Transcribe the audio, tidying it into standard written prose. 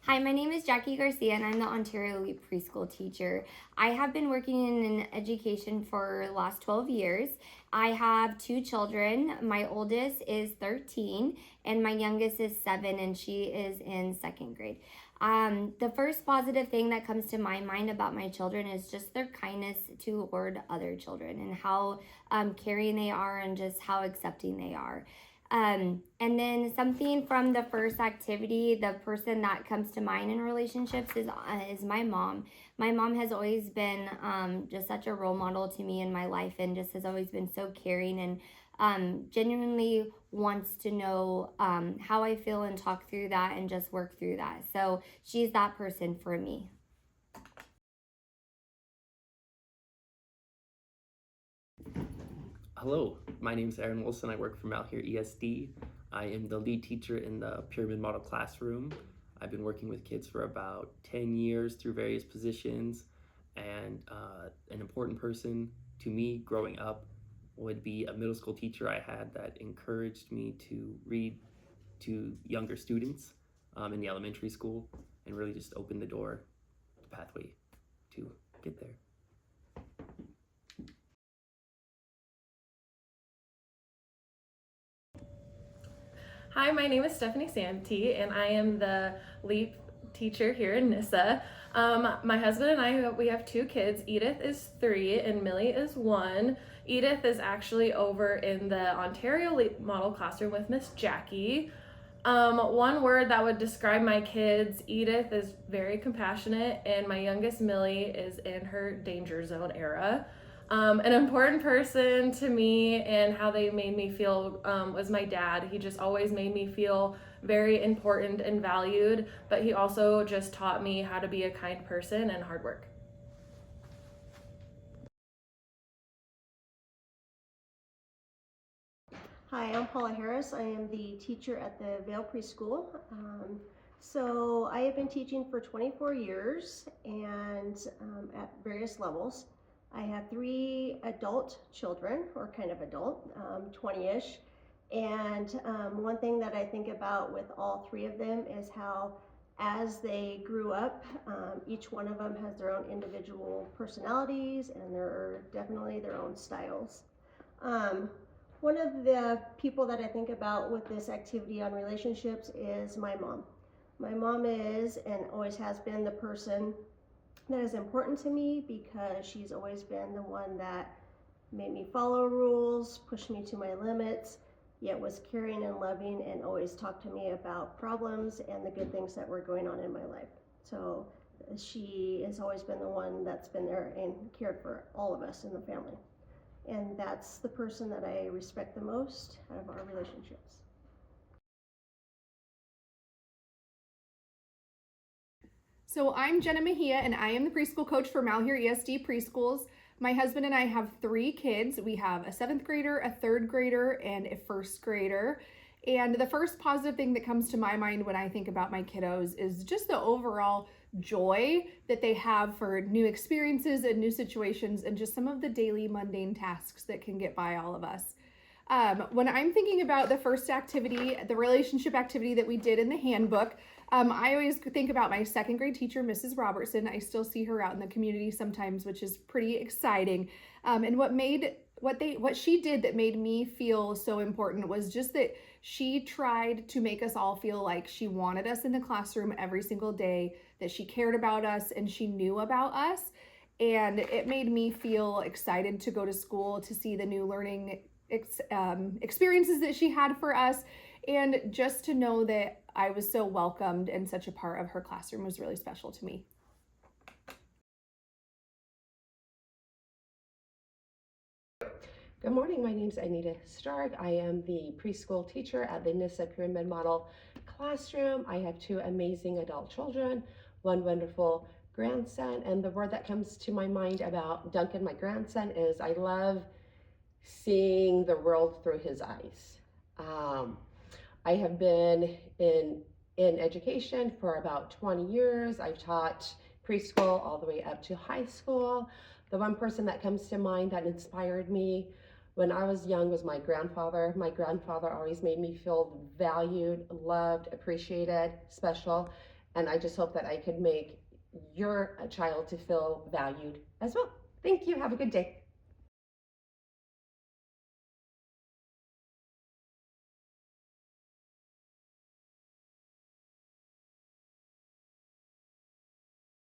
Hi, my name is Jackie Garcia and I'm the Ontario Elite Preschool teacher. I have been working in education for the last 12 years. I have two children. My oldest is 13 and my youngest is 7 and she is in second grade. The first positive thing that comes to my mind about my children is just their kindness toward other children and how caring they are and just how accepting they are. And then something from the first activity, the person that comes to mind in relationships is my mom. My mom has always been just such a role model to me in my life, and just has always been so caring and genuinely wants to know how I feel and talk through that and just work through that. So she's that person for me. Hello, my name is Aaron Wilson. I work for Malheur ESD. I am the lead teacher in the Pyramid Model Classroom. I've been working with kids for about 10 years through various positions, and an important person to me growing up would be a middle school teacher I had that encouraged me to read to younger students in the elementary school and really just opened the door, the pathway to get there. Hi, my name is Stephanie Santee, and I am the lead teacher here in NISA. My husband and I, we have two kids. Edith is 3 and Millie is 1. Edith is actually over in the Ontario Elite Model Classroom with Miss Jackie. One word that would describe my kids: Edith is very compassionate, and my youngest Millie is in her danger zone era. An important person to me and how they made me feel was my dad. He just always made me feel very important and valued, but he also just taught me how to be a kind person and hard work. Hi, I'm Paula Harris. I am the teacher at the Vale Preschool. So I have been teaching for 24 years and at various levels. I have 3 adult children, or kind of adult, 20-ish. And one thing that I think about with all 3 of them is how, as they grew up, each one of them has their own individual personalities and definitely their own styles. Um, One of the people that I think about with this activity on relationships is my mom. My mom is and always has been the person that is important to me because she's always been the one that made me follow rules, pushed me to my limits, yet was caring and loving and always talked to me about problems and the good things that were going on in my life. So she has always been the one that's been there and cared for all of us in the family. And that's the person that I respect the most out of our relationships. So I'm Jenna Mejia, and I am the preschool coach for Malheur ESD Preschools. My husband and I have 3 kids. We have a 7th grader, a 3rd grader, and a 1st grader. And the first positive thing that comes to my mind when I think about my kiddos is just the overall joy that they have for new experiences and new situations and just some of the daily mundane tasks that can get by all of us. When I'm thinking about the first activity, the relationship activity that we did in the handbook, I always think about my 2nd grade teacher, Mrs. Robertson. I still see her out in the community sometimes, which is pretty exciting. And what she did that made me feel so important was just that she tried to make us all feel like she wanted us in the classroom every single day, that she cared about us and she knew about us. And it made me feel excited to go to school, to see the new learning experiences that she had for us, and just to know that I was so welcomed and such a part of her classroom was really special to me. Good morning, my name is Anita Stark. I am the preschool teacher at the NISA Pyramid Model Classroom. I have 2 amazing adult children, 1 wonderful grandson, and the word that comes to my mind about Duncan, my grandson, is I love seeing the world through his eyes. I have been in education for about 20 years. I've taught preschool all the way up to high school. The one person that comes to mind that inspired me when I was young was my grandfather. My grandfather always made me feel valued, loved, appreciated, special. And I just hope that I could make your child to feel valued as well. Thank you. Have a good day.